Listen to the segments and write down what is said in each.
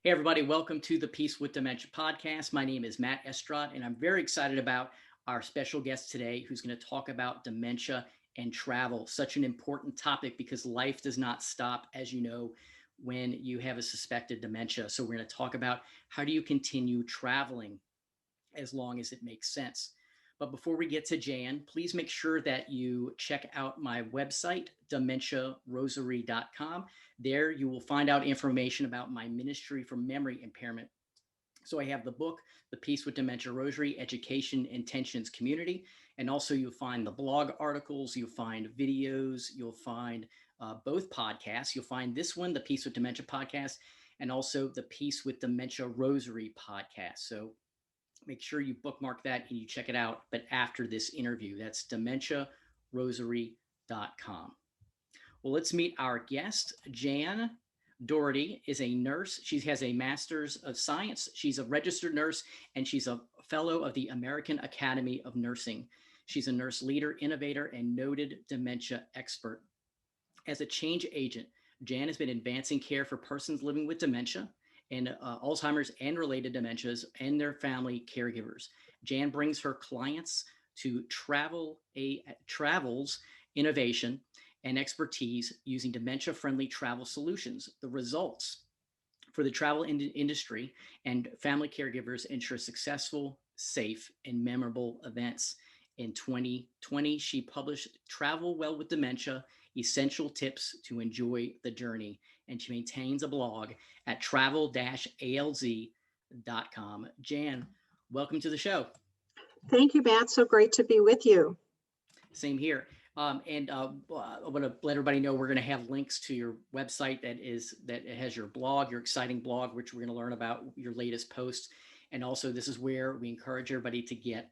Hey, everybody, welcome to the Peace with Dementia podcast. My name is Matt Estrad, and I'm very excited about our special guest today who's going to talk about dementia and travel. Such an important topic because life does not stop, as you know, when you have a suspected dementia. So we're going to talk about how do you continue traveling as long as it makes sense. But before we get to Jan, please make sure that you check out my website, dementiarosary.com. There you will find out information about my ministry for memory impairment. So I have the book, The Peace with Dementia Rosary, Education, Intentions, Community. And also you'll find the blog articles, you'll find videos, you'll find both podcasts. You'll find this one, the Peace with Dementia podcast, and also the Peace with Dementia Rosary podcast. So make sure you bookmark that and you check it out. But after this interview, that's dementiarosary.com. Well, let's meet our guest. Jan Dougherty is a nurse. She has a master's of science. She's a registered nurse and she's a fellow of the American Academy of Nursing. She's a nurse leader, innovator, and noted dementia expert. As a change agent, Jan has been advancing care for persons living with dementia and Alzheimer's and related dementias and their family caregivers. Jan brings her clients to travels innovation and expertise using dementia-friendly travel solutions. The results for the travel industry and family caregivers ensure successful, safe, and memorable events. In 2020, she published Travel Well with Dementia, Essential Tips to Enjoy the Journey, and she maintains a blog at travel-alz.com. Jan, welcome to the show. Thank you, Matt. So great to be with you. Same here. I want to let everybody know we're going to have links to your website that has your blog, your exciting blog, which we're going to learn about your latest posts. And also this is where we encourage everybody to get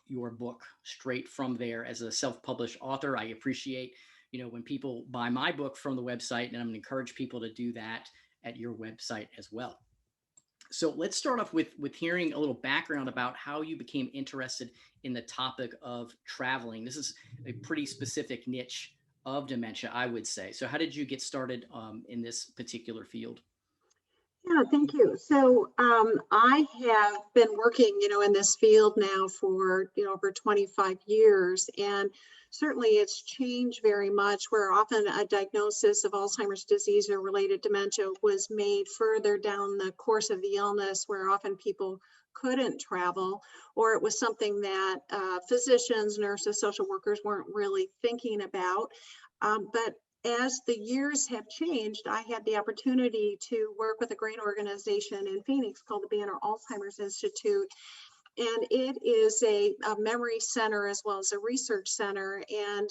your book straight from there. As a self-published author, I appreciate, when people buy my book from the website, and I'm going to encourage people to do that at your website as well. So let's start off with hearing a little background about how you became interested in the topic of traveling. This is a pretty specific niche of dementia, I would say. So how did you get started in this particular field? Yeah, thank you. So I have been working, in this field now for, over 25 years. And certainly it's changed very much, where often a diagnosis of Alzheimer's disease or related dementia was made further down the course of the illness, where often people couldn't travel, or it was something that physicians, nurses, social workers weren't really thinking about. But as the years have changed, I had the opportunity to work with a great organization in Phoenix called the Banner Alzheimer's Institute. And it is a memory center as well as a research center. And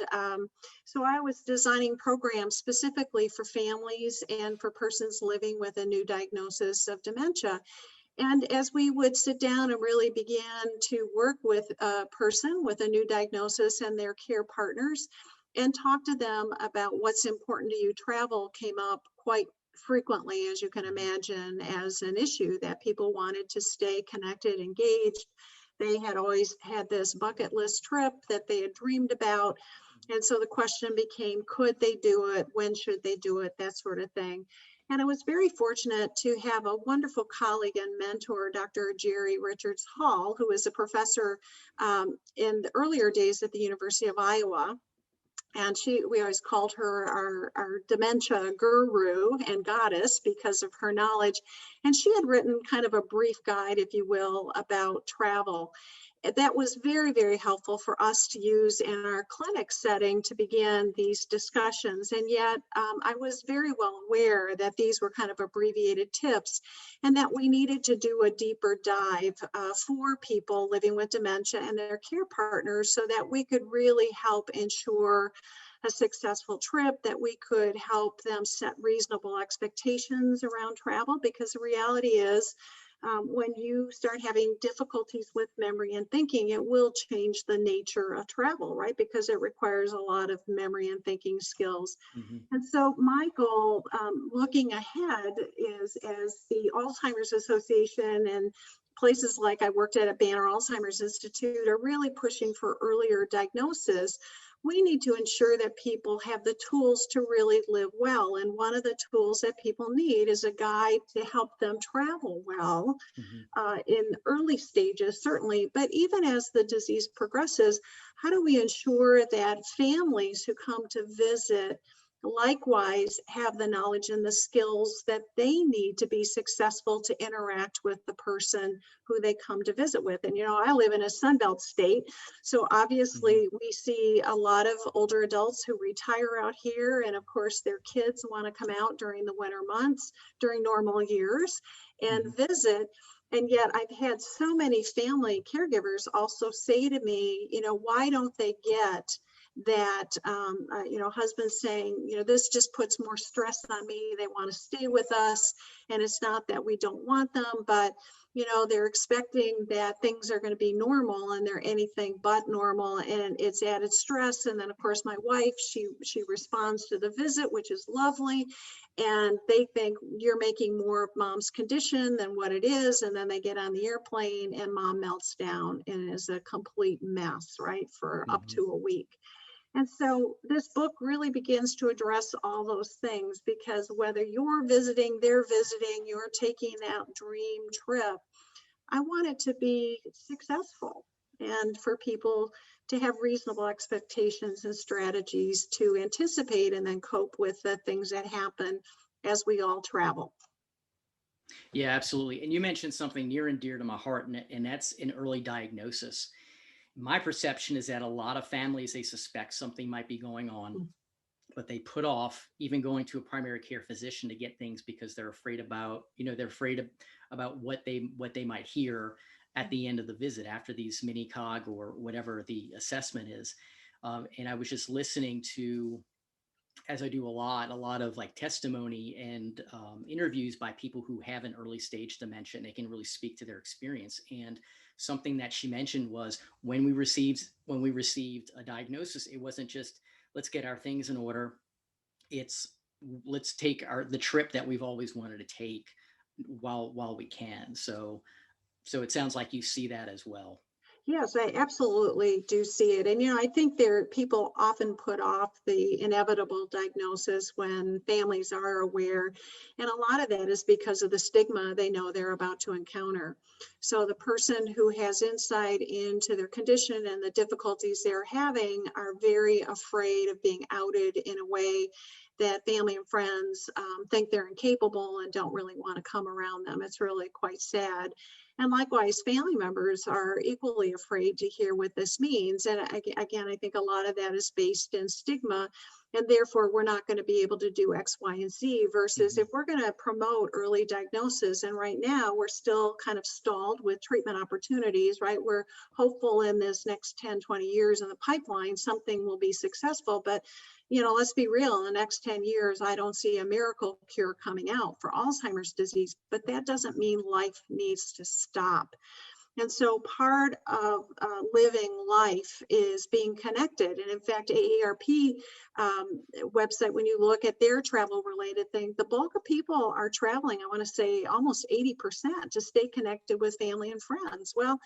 so I was designing programs specifically for families and for persons living with a new diagnosis of dementia. And as we would sit down and really began to work with a person with a new diagnosis and their care partners and talk to them about what's important to you, travel came up quite frequently, as you can imagine, as an issue that people wanted to stay connected, engaged. They had always had this bucket list trip that they had dreamed about. And so the question became, could they do it? When should they do it? That sort of thing. And I was very fortunate to have a wonderful colleague and mentor, Dr. Jerry Richards Hall, who was a professor in the earlier days at the University of Iowa. And we always called her our dementia guru and goddess because of her knowledge. And she had written kind of a brief guide, if you will, about travel. That was very, very helpful for us to use in our clinic setting to begin these discussions. And yet I was very well aware that these were kind of abbreviated tips and that we needed to do a deeper dive for people living with dementia and their care partners so that we could really help ensure a successful trip, that we could help them set reasonable expectations around travel, because the reality is, when you start having difficulties with memory and thinking, it will change the nature of travel, right? Because it requires a lot of memory and thinking skills. Mm-hmm. And so my goal looking ahead is, as the Alzheimer's Association and places like I worked at Banner Alzheimer's Institute are really pushing for earlier diagnosis, we need to ensure that people have the tools to really live well. And one of the tools that people need is a guide to help them travel well Mhm. in early stages, certainly, but even as the disease progresses, how do we ensure that families who come to visit likewise have the knowledge and the skills that they need to be successful to interact with the person who they come to visit with? And, I live in a Sunbelt state, so Mhm. obviously we see a lot of older adults who retire out here, and of course their kids want to come out during the winter months, during normal years, and Mhm. visit. And yet I've had so many family caregivers also say to me, why don't they get that, husband saying, this just puts more stress on me. They want to stay with us. And it's not that we don't want them, but, they're expecting that things are going to be normal, and they're anything but normal. And it's added stress. And then, of course, my wife, she responds to the visit, which is lovely, and they think you're making more of mom's condition than what it is. And then they get on the airplane and mom melts down and is a complete mess, right, for up Mhm. to a week. And so this book really begins to address all those things, because whether you're visiting, they're visiting, you're taking that dream trip, I want it to be successful and for people to have reasonable expectations and strategies to anticipate and then cope with the things that happen as we all travel. Yeah, absolutely. And you mentioned something near and dear to my heart, and that's an early diagnosis. My perception is that a lot of families, they suspect something might be going on, but they put off even going to a primary care physician to get things because they're afraid about, they're afraid about what they might hear at the end of the visit after these mini cog or whatever the assessment is. And I was just listening to, as I do a lot of like testimony and interviews by people who have an early stage dementia, and they can really speak to their experience. And something that she mentioned was when we received a diagnosis, it wasn't just let's get our things in order. It's let's take the trip that we've always wanted to take while we can. So it sounds like you see that as well. Yes, I absolutely do see it. And, I think people often put off the inevitable diagnosis when families are aware. And a lot of that is because of the stigma they know they're about to encounter. So the person who has insight into their condition and the difficulties they're having are very afraid of being outed in a way that family and friends think they're incapable and don't really want to come around them. It's really quite sad. And likewise, family members are equally afraid to hear what this means. And again, I think a lot of that is based in stigma. And therefore, we're not going to be able to do X, Y, and Z. Versus Mhm. if we're going to promote early diagnosis, and right now we're still kind of stalled with treatment opportunities, right? We're hopeful in this next 10, 20 years in the pipeline, something will be successful. But let's be real, in the next 10 years, I don't see a miracle cure coming out for Alzheimer's disease, but that doesn't mean life needs to stop. And so part of living life is being connected. And in fact, AARP website, when you look at their travel related thing, the bulk of people are traveling, I want to say almost 80%, to stay connected with family and friends. Well,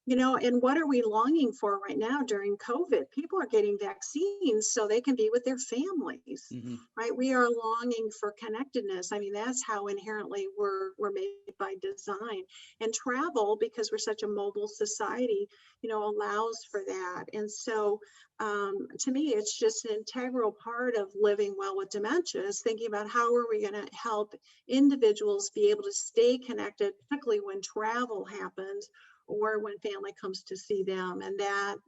and what are we longing for right now during COVID? People are getting vaccines so they can be with their families, Mhm. right? We are longing for connectedness. I mean, that's how inherently we're made by design. And travel, because we're such a mobile society, allows for that. And so to me, it's just an integral part of living well with dementia is thinking about how are we going to help individuals be able to stay connected, particularly when travel happens or when family comes to see them. And that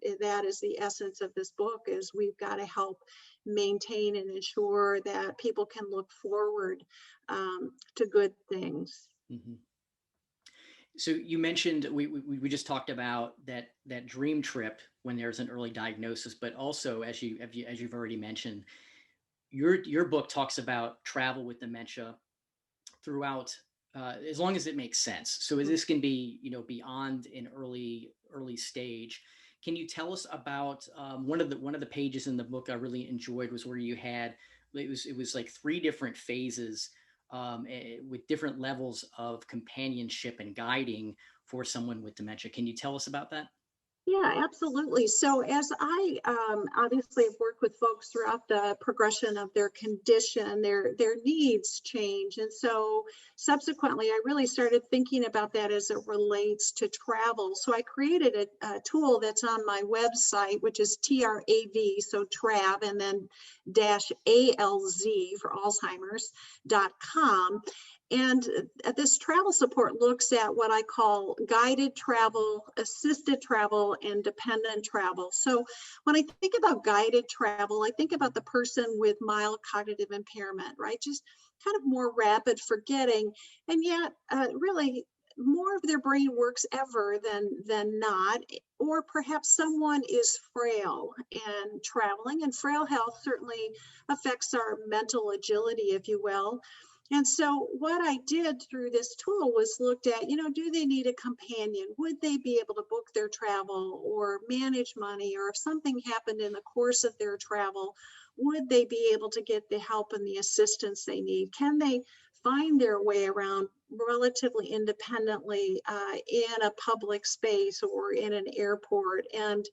is the essence of this book, is we've got to help maintain and ensure that people can look forward to good things. Mhm. So you mentioned we just talked about that dream trip when there's an early diagnosis, but also as you've already mentioned, your book talks about travel with dementia throughout, as long as it makes sense. So as this can be, beyond an early stage. Can you tell us about one of the pages in the book I really enjoyed was where you had it was like three different phases, with different levels of companionship and guiding for someone with dementia. Can you tell us about that? Yeah, absolutely. So as I obviously have worked with folks throughout the progression of their condition, their needs change. And so subsequently, I really started thinking about that as it relates to travel. So I created a tool that's on my website, which is TRAV, so TRAV, and then dash ALZ for Alzheimer's.com. And this travel support looks at what I call guided travel, assisted travel, and dependent travel. So when I think about guided travel, I think about the person with mild cognitive impairment, right? Just kind of more rapid forgetting, and yet really more of their brain works ever than not, or perhaps someone is frail and traveling, and frail health certainly affects our mental agility, if you will. And so what I did through this tool was looked at, do they need a companion? Would they be able to book their travel or manage money? Or if something happened in the course of their travel, would they be able to get the help and the assistance they need? Can they find their way around relatively independently in a public space or in an airport? And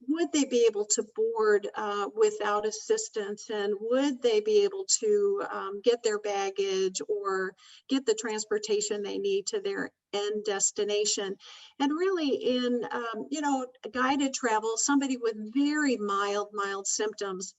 would they be able to board without assistance, and would they be able to get their baggage or get the transportation they need to their end destination? And really in guided travel, somebody with very mild symptoms,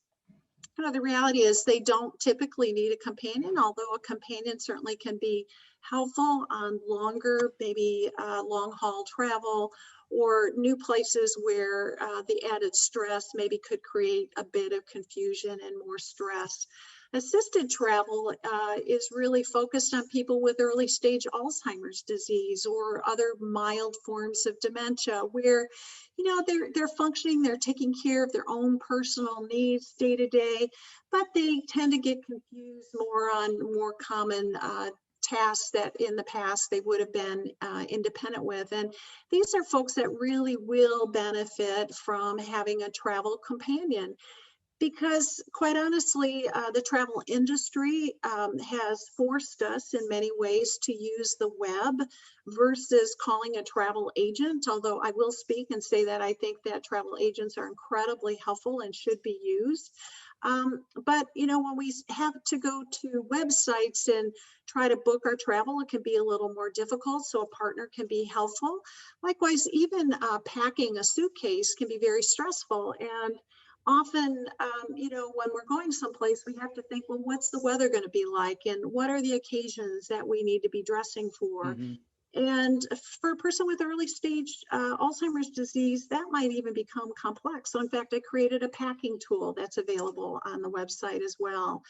the reality is they don't typically need a companion, although a companion certainly can be helpful on longer, maybe long haul travel, or new places where the added stress maybe could create a bit of confusion and more stress. Assisted travel is really focused on people with early stage Alzheimer's disease or other mild forms of dementia, where they're functioning, they're taking care of their own personal needs day to day, but they tend to get confused more on more common tasks that in the past they would have been independent with. And these are folks that really will benefit from having a travel companion, because quite honestly, the travel industry has forced us in many ways to use the web versus calling a travel agent. Although I will speak and say that I think that travel agents are incredibly helpful and should be used. But when we have to go to websites and try to book our travel, it can be a little more difficult. So a partner can be helpful. Likewise, even packing a suitcase can be very stressful. And often, when we're going someplace, we have to think, well, what's the weather going to be like? And what are the occasions that we need to be dressing for? Hmm. And for a person with early stage Alzheimer's disease, that might even become complex. So in fact, I created a packing tool that's available on the website as well.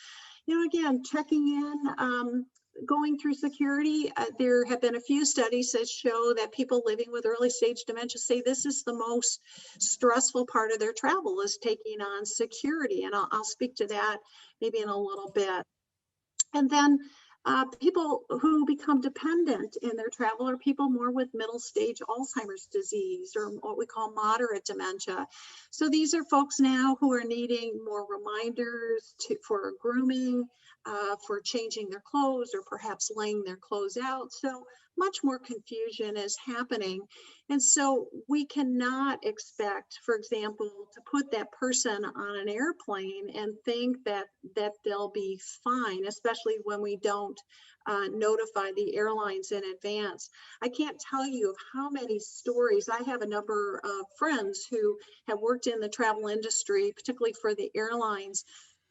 Again, checking in, going through security. There have been a few studies that show that people living with early stage dementia say this is the most stressful part of their travel, is taking on security. And I'll speak to that maybe in a little bit. And then people who become dependent in their travel are people more with middle stage Alzheimer's disease, or what we call moderate dementia. So these are folks now who are needing more reminders for grooming, for changing their clothes, or perhaps laying their clothes out. So much more confusion is happening. And so we cannot expect, for example, to put that person on an airplane and think that they'll be fine, especially when we don't notify the airlines in advance. I can't tell you of how many stories. I have a number of friends who have worked in the travel industry, particularly for the airlines,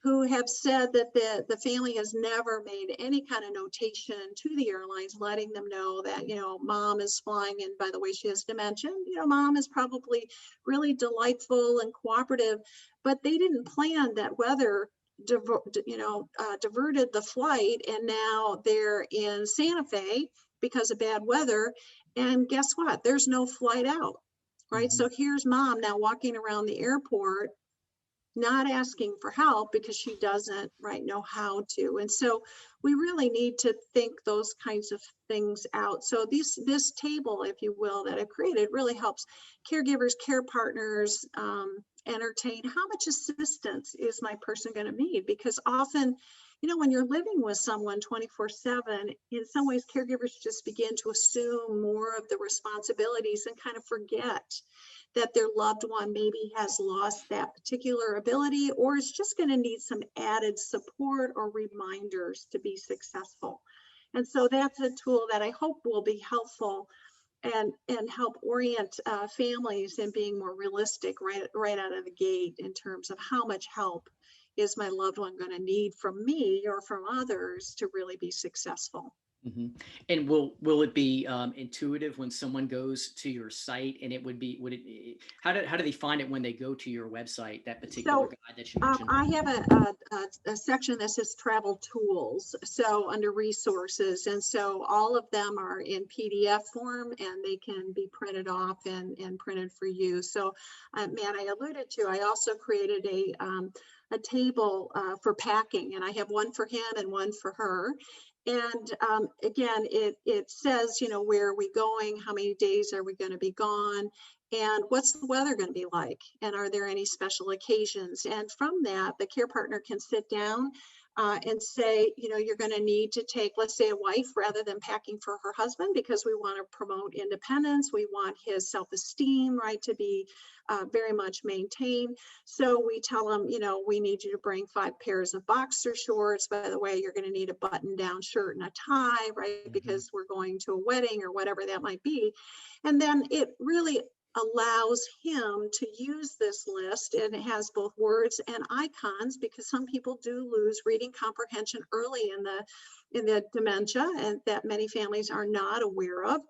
who have said that the family has never made any kind of notation to the airlines letting them know that, mom is flying, and by the way, she has dementia. Mom is probably really delightful and cooperative, but they didn't plan that weather diverted the flight, and now they're in Santa Fe because of bad weather. And guess what? There's no flight out, right? Hmm. So here's mom now walking around the airport, not asking for help because she doesn't know how to. And so we really need to think those kinds of things out. So this table, if you will, that I created really helps caregivers, care partners entertain how much assistance is my person going to need, because often when you're living with someone 24/7, in some ways, caregivers just begin to assume more of the responsibilities and kind of forget that their loved one maybe has lost that particular ability or is just going to need some added support or reminders to be successful. And so that's a tool that I hope will be helpful and help orient families in being more realistic right out of the gate in terms of how much help is my loved one going to need from me or from others to really be successful. Hmm. And will it be intuitive when someone goes to your site? And it would it how do they find it when they go to your website, that particular So guide that you mentioned? I have a section that says travel tools, so under resources. And so all of them are in PDF form and they can be printed off and printed for you. So, Matt, I alluded to, I also created a table for packing, and I have one for him and one for her. And again, it says, where are we going? How many days are we going to be gone? And what's the weather going to be like? And are there any special occasions? And from that, the care partner can sit down and say, you're going to need to take, let's say, a wife rather than packing for her husband, because we want to promote independence. We want his self-esteem, right, to be very much maintained. So we tell him, we need you to bring 5 pairs of boxer shorts. By the way, you're going to need a button-down shirt and a tie, right, Hmm. because we're going to a wedding or whatever that might be. And then it really allows him to use this list, and it has both words and icons, because some people do lose reading comprehension early in the dementia, and that many families are not aware of.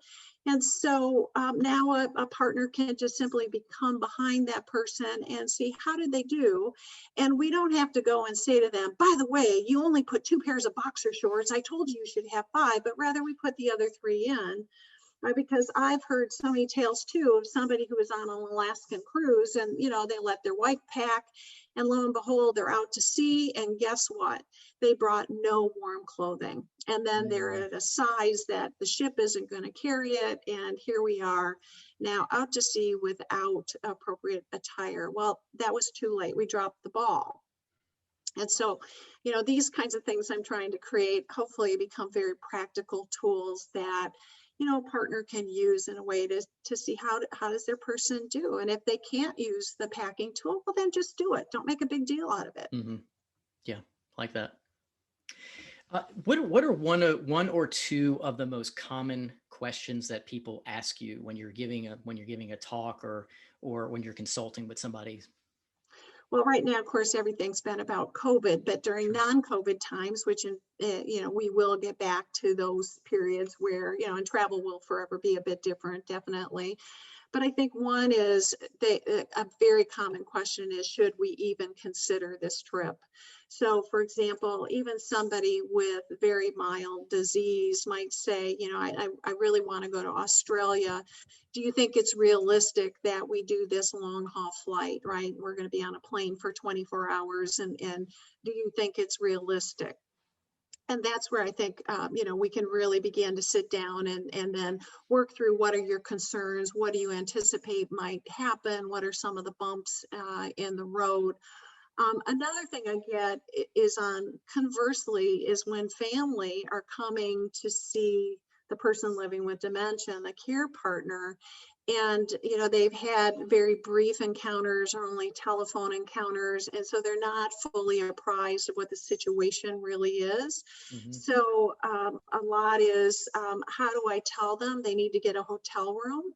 And so now a partner can just simply become behind that person and see how did they do. And we don't have to go and say to them, by the way, you only put 2 pairs of boxer shorts. I told you should have 5, but rather we put the other 3 in. Right? Because I've heard so many tales too of somebody who was on an Alaskan cruise, and they let their wife pack, and lo and behold, they're out to sea, and guess what? They brought no warm clothing, and then they're Mm. at a size that the ship isn't going to carry it, and here we are now out to sea without appropriate attire. Well, that was too late. We dropped the ball. And so, these kinds of things I'm trying to create, hopefully become very practical tools that, a partner can use in a way to see how does their person do. And if they can't use the packing tool, well, then just do it. Don't make a big deal out of it. Hmm. Yeah, like that. What are one or two of the most common questions that people ask you when you're giving a talk, or when you're consulting with somebody? Well, right now, of course, everything's been about COVID, but during Sure. non-COVID times, which, we will get back to those periods where, and travel will forever be a bit different, definitely. But I think one is a very common question is, should we even consider this trip? So, for example, even somebody with very mild disease might say, I really want to go to Australia. Do you think it's realistic that we do this long haul flight, right? We're going to be on a plane for 24 hours. And do you think it's realistic? And that's where I think, we can really begin to sit down and then work through what are your concerns? What do you anticipate might happen? What are some of the bumps in the road? Another thing I get is on, conversely, is when family are coming to see the person living with dementia and the care partner, and they've had very brief encounters or only telephone encounters, and so they're not fully apprised of what the situation really is. Hmm. So a lot is, how do I tell them they need to get a hotel room?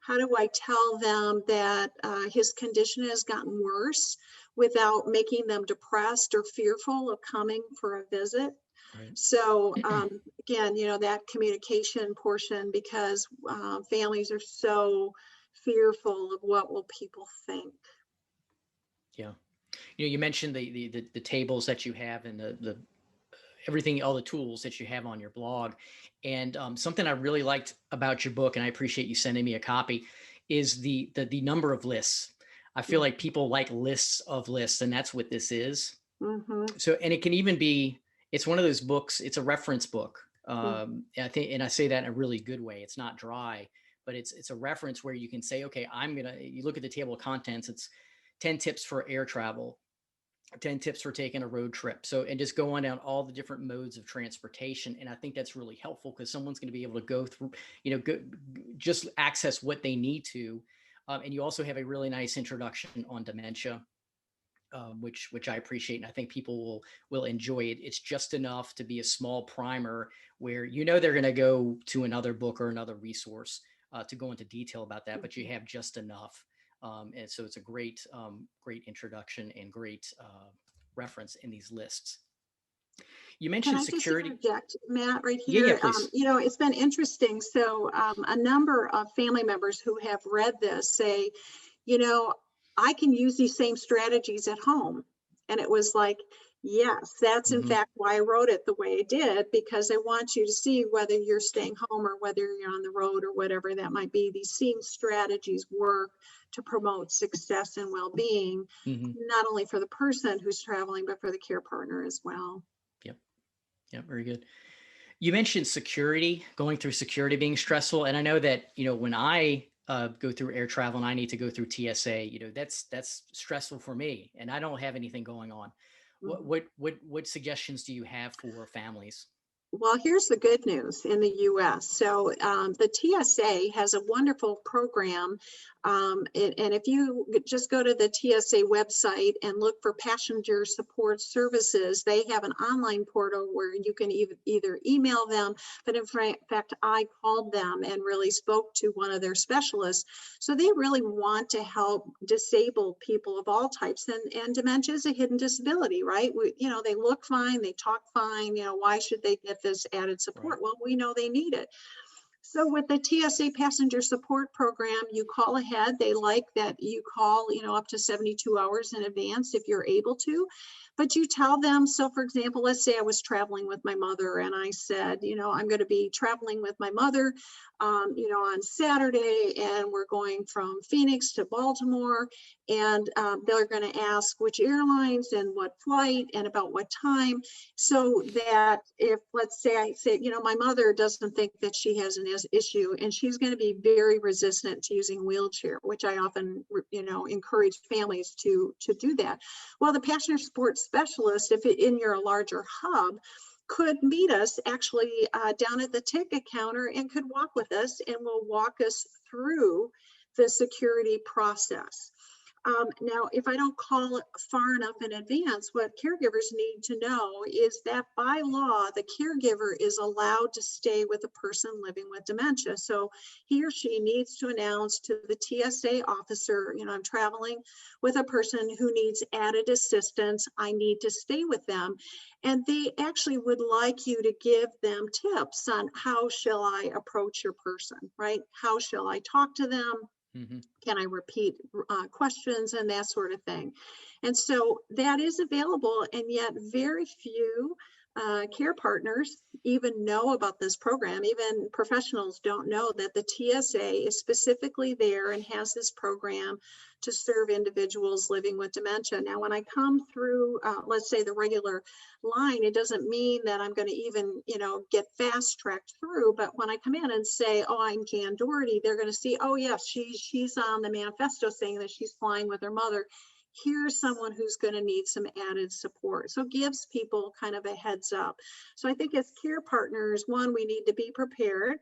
How do I tell them that his condition has gotten worse without making them depressed or fearful of coming for a visit? Right. So again, that communication portion, because families are so fearful of what will people think. Yeah. You mentioned the tables that you have, and the everything, all the tools that you have on your blog. And something I really liked about your book, and I appreciate you sending me a copy, is the number of lists. I feel like people like lists of lists, and that's what this is. Mm-hmm. So, and it can even be, it's one of those books, it's a reference book. I think, and I say that in a really good way. It's not dry, but it's a reference where you can say, okay, you look at the table of contents, it's 10 tips for air travel, 10 tips for taking a road trip. So, and just going down all the different modes of transportation. And I think that's really helpful because someone's going to be able to go through, just access what they need to. And you also have a really nice introduction on dementia, which I appreciate, and I think people will enjoy it. It's just enough to be a small primer where they're going to go to another book or another resource to go into detail about that, but you have just enough. And so it's a great introduction and great reference in these lists. You Can mentioned I just security. interject, Matt, right Yeah, yeah, here? please. It's been interesting. So a number of family members who have read this say, you know, I can use these same strategies at home. And it was like, yes, that's in Mm-hmm. fact why I wrote it the way I did, because I want you to see whether you're staying home or whether you're on the road or whatever that might be. These same strategies work to promote success and well-being, Mm-hmm. not only for the person who's traveling, but for the care partner as well. Yep. Yep. Very good. You mentioned security, going through security being stressful. And I know that, when I go through air travel and I need to go through TSA, that's stressful for me and I don't have anything going on. What, Mhm. what suggestions do you have for families? Well, here's the good news in the US. So the TSA has a wonderful program. And if you just go to the TSA website and look for passenger support services, they have an online portal where you can either email them. But in fact, I called them and really spoke to one of their specialists. So they really want to help disabled people of all types. And dementia is a hidden disability, right? They look fine, they talk fine. Why should they get this added Right. support? Well, we know they need it. So with the TSA Passenger Support Program, you call ahead. They like that you call, up to 72 hours in advance if you're able to. But you tell them, so for example, let's say I was traveling with my mother and I said, I'm going to be traveling with my mother, on Saturday, and we're going from Phoenix to Baltimore. And they're going to ask which airlines and what flight and about what time. So that if, let's say I say, my mother doesn't think that she has an issue and she's going to be very resistant to using a wheelchair, which I often, encourage families to do that. Well, the passenger support specialist, if in your larger hub, could meet us actually down at the ticket counter and could walk with us and will walk us through the security process. Now, if I don't call far enough in advance, what caregivers need to know is that by law, the caregiver is allowed to stay with a person living with dementia. So he or she needs to announce to the TSA officer, I'm traveling with a person who needs added assistance. I need to stay with them. And they actually would like you to give them tips on how shall I approach your person, right? How shall I talk to them? Mm-hmm. Can I repeat questions and that sort of thing? And so that is available, and yet very few care partners even know about this program. Even professionals don't know that the TSA is specifically there and has this program to serve individuals living with dementia. Now, when I come through, let's say the regular line, it doesn't mean that I'm going to even, get fast tracked through. But when I come in and say, oh, I'm Jan Dougherty, they're going to see, oh, yes, she's on the manifesto saying that she's flying with her mother. Here's someone who's going to need some added support. So it gives people kind of a heads up. So I think as care partners, one, we need to be prepared.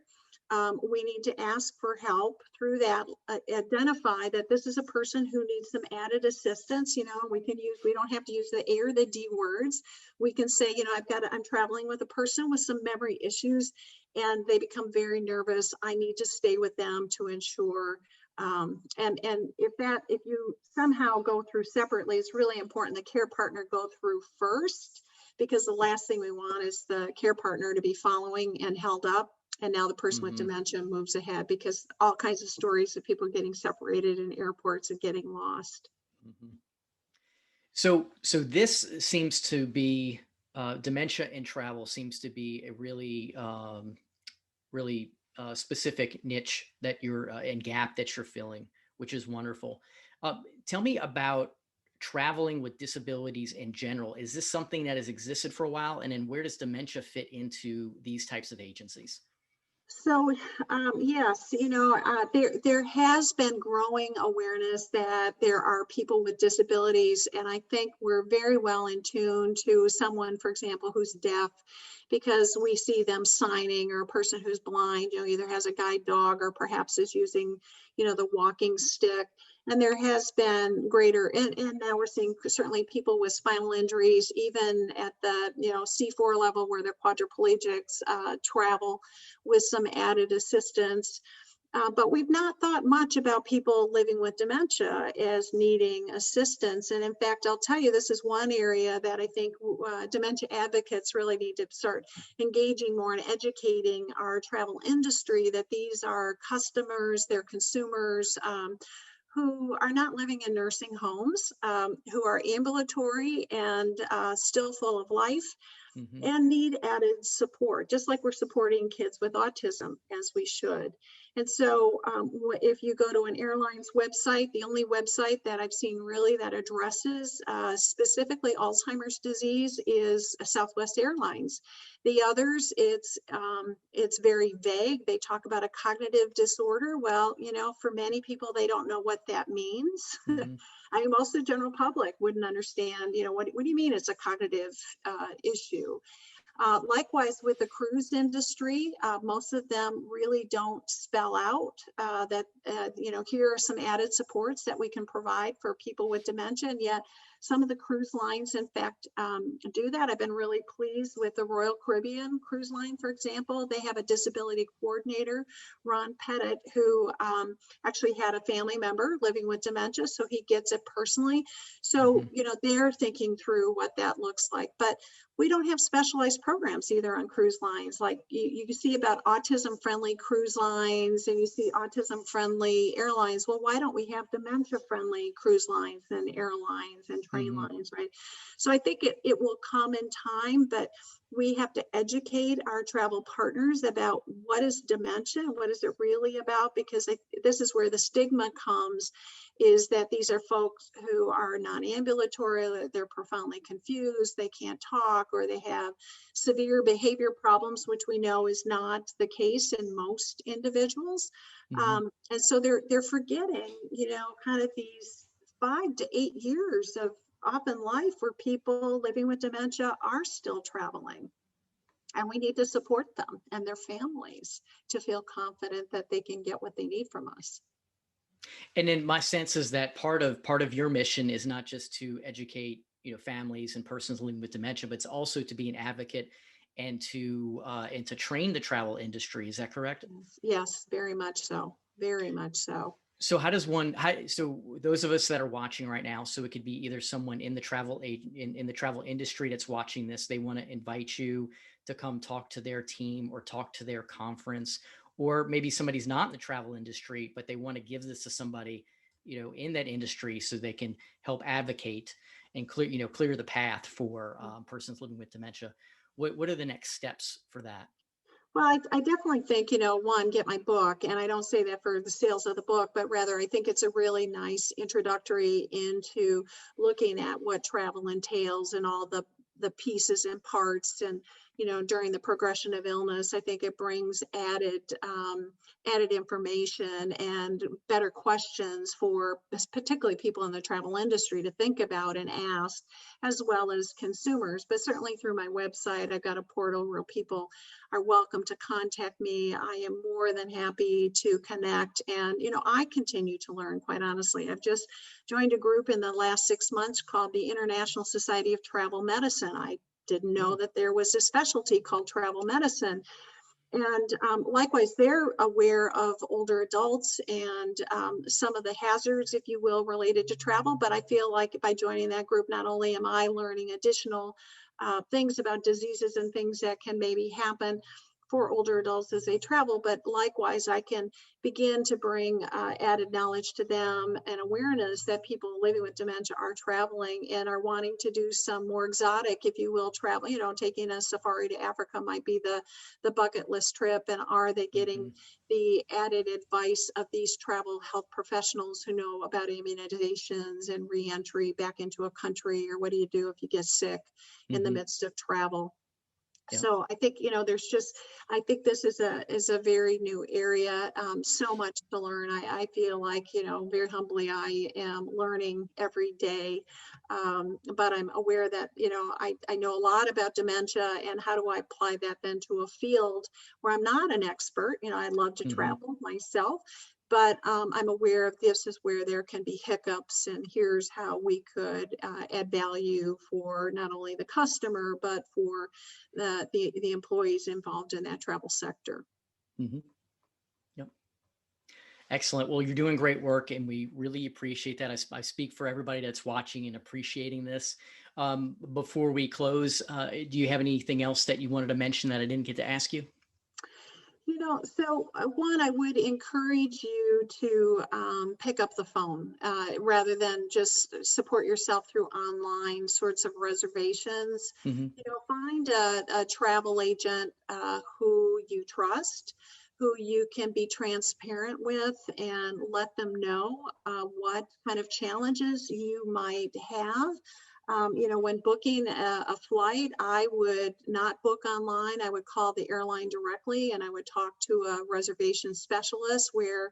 We need to ask for help through that, identify that this is a person who needs some added assistance. We don't have to use the A or the D words. We can say, I'm traveling with a person with some memory issues and they become very nervous. I need to stay with them to ensure. And if you somehow go through separately, it's really important the care partner go through first, because the last thing we want is the care partner to be following and held up. And now the person with Mm-hmm. dementia moves ahead, because all kinds of stories of people getting separated in airports and getting lost. Mm-hmm. So this seems to be dementia in travel seems to be a really specific niche that you're and gap that you're filling, which is wonderful. Tell me about traveling with disabilities in general. Is this something that has existed for a while? And then where does dementia fit into these types of agencies? So, yes, there has been growing awareness that there are people with disabilities, and I think we're very well in tune to someone, for example, who's deaf, because we see them signing, or a person who's blind, either has a guide dog or perhaps is using, the walking stick. And there has been greater, and now we're seeing certainly people with spinal injuries, even at the, C4 level where they're quadriplegics, travel with some added assistance. But we've not thought much about people living with dementia as needing assistance. And in fact, I'll tell you, this is one area that I think dementia advocates really need to start engaging more and educating our travel industry that these are customers, they're consumers. Who are not living in nursing homes, who are ambulatory and still full of life, Hmm. and need added support, just like we're supporting kids with autism, as we should. And so if you go to an airline's website, the only website that I've seen really that addresses specifically Alzheimer's disease is Southwest Airlines. The others, it's very vague. They talk about a cognitive disorder. Well, for many people, they don't know what that means. Hmm. I mean, most of the general public wouldn't understand, what do you mean it's a cognitive issue? Likewise, with the cruise industry, most of them really don't spell out that, here are some added supports that we can provide for people with dementia. And yet some of the cruise lines, in fact, do that. I've been really pleased with the Royal Caribbean Cruise Line, for example. They have a disability coordinator, Ron Pettit, who actually had a family member living with dementia, so he gets it personally. So, Hmm. they're thinking through what that looks like. But we don't have specialized programs either on cruise lines. Like you see about autism friendly cruise lines, and you see autism friendly airlines. Well, why don't we have dementia friendly cruise lines and airlines and train Hmm. lines, right? So I think it will come in time, but we have to educate our travel partners about what is dementia, what is it really about, because this is where the stigma comes, is that these are folks who are non-ambulatory, they're profoundly confused, they can't talk, or they have severe behavior problems, which we know is not the case in most individuals. Hmm. And so they're forgetting, kind of these 5 to 8 years of often life where people living with dementia are still traveling. And we need to support them and their families to feel confident that they can get what they need from us. And then my sense is that part of your mission is not just to educate, families and persons living with dementia, but it's also to be an advocate and to train the travel industry. Is that correct? Yes, yes, very much so. Very much so. So how does one so those of us that are watching right now, so it could be either someone in the in the travel industry that's watching this, they want to invite you to come talk to their team or talk to their conference, or maybe somebody's not in the travel industry but they want to give this to somebody, in that industry so they can help advocate and clear the path for persons living with dementia. What are the next steps for that? Well, I definitely think, one, get my book. And I don't say that for the sales of the book, but rather I think it's a really nice introductory into looking at what travel entails and all the pieces and parts. And, during the progression of illness, I think it brings added information and better questions for particularly people in the travel industry to think about and ask, as well as consumers. But certainly through my website, I've got a portal where people are welcome to contact me. I am more than happy to connect. And, I continue to learn, quite honestly. I've just joined a group in the last 6 months called the International Society of Travel Medicine. I didn't know Hmm. that there was a specialty called travel medicine. And likewise, they're aware of older adults and some of the hazards, if you will, related to travel. But I feel like by joining that group, not only am I learning additional things about diseases and things that can maybe happen for older adults as they travel, but likewise, I can begin to bring added knowledge to them and awareness that people living with dementia are traveling and are wanting to do some more exotic, if you will, travel. Taking a safari to Africa might be the bucket list trip, and are they getting Hmm. the added advice of these travel health professionals who know about immunizations and reentry back into a country, or what do you do if you get sick in the Hmm. midst of travel? Yeah. So I think, there's just, I think this is a very new area, so much to learn. I feel like, very humbly, I am learning every day. But I'm aware that, I know a lot about dementia, and how do I apply that then to a field where I'm not an expert? I love to Hmm. travel myself, but I'm aware of this is where there can be hiccups, and here's how we could add value for not only the customer, but for the employees involved in that travel sector. Hmm. Yep. Excellent. Well, you're doing great work, and we really appreciate that. I speak for everybody that's watching and appreciating this. Before we close, do you have anything else that you wanted to mention that I didn't get to ask you? So one, I would encourage you to pick up the phone rather than just support yourself through online sorts of reservations. Hmm. Find a travel agent who you trust, who you can be transparent with, and let them know what kind of challenges you might have. When booking a flight, I would not book online. I would call the airline directly, and I would talk to a reservation specialist where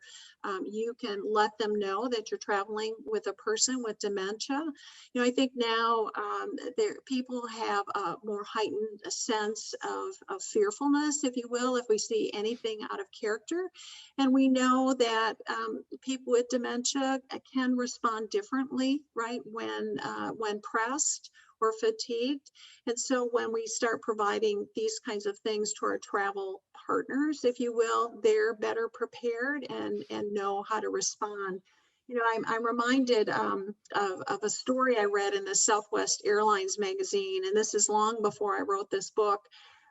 you can let them know that you're traveling with a person with dementia. I think now people have a more heightened sense of fearfulness, if you will, if we see anything out of character. And we know that people with dementia can respond differently, right, when pressed or fatigued. And so when we start providing these kinds of things to our travel partners, if you will, they're better prepared and know how to respond. I'm reminded of a story I read in the Southwest Airlines magazine, and this is long before I wrote this book.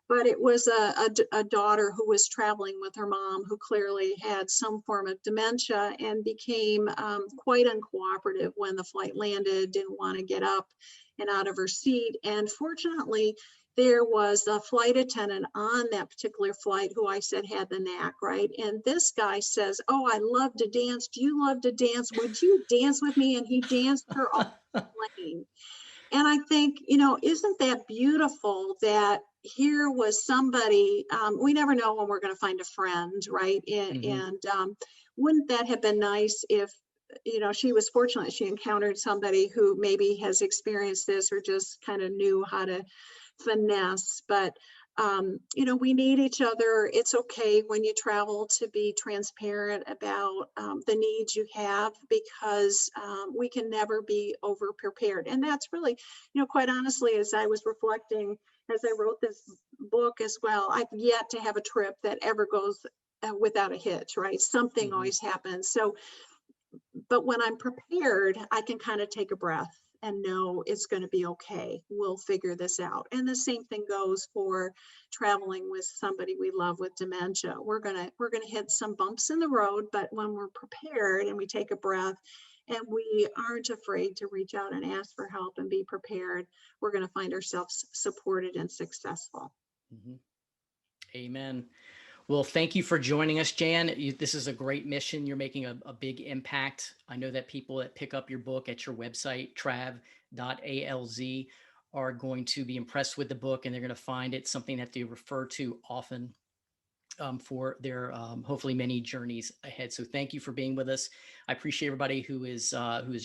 But it was a daughter who was traveling with her mom, who clearly had some form of dementia, and became quite uncooperative when the flight landed, didn't want to get up and out of her seat. And fortunately, there was a flight attendant on that particular flight who I said had the knack, right? And this guy says, "Oh, I love to dance. Do you love to dance? Would you dance with me?" And he danced her off the plane. And I think, isn't that beautiful that here was somebody, we never know when we're going to find a friend, right? Hmm. And wouldn't that have been nice if, she was fortunate she encountered somebody who maybe has experienced this or just kind of knew how to finesse. But we need each other. It's okay when you travel to be transparent about the needs you have, because we can never be over prepared. And that's really, quite honestly, as I was reflecting as I wrote this book as well, I've yet to have a trip that ever goes without a hitch, right? Something Hmm. always happens. So but when I'm prepared, I can kind of take a breath and know it's going to be okay. We'll figure this out. And the same thing goes for traveling with somebody we love with dementia. We're going to hit some bumps in the road, but when we're prepared and we take a breath and we aren't afraid to reach out and ask for help and be prepared, we're going to find ourselves supported and successful. Hmm. Amen. Well, thank you for joining us, Jan. This is a great mission. You're making a big impact. I know that people that pick up your book at your website, trav.alz, are going to be impressed with the book, and they're going to find it something that they refer to often for their hopefully many journeys ahead. So thank you for being with us. I appreciate everybody who has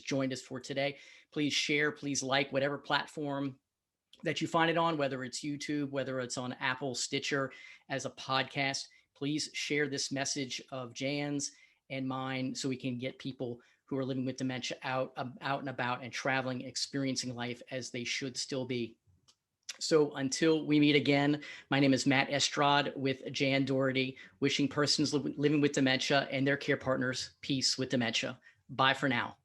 joined us for today. Please share, please like whatever platform that you find it on, whether it's YouTube, whether it's on Apple, Stitcher, as a podcast. Please share this message of Jan's and mine so we can get people who are living with dementia out and about and traveling, experiencing life as they should still be. So until we meet again, my name is Matt Estrad with Jan Dougherty, wishing persons living with dementia and their care partners peace with dementia. Bye for now.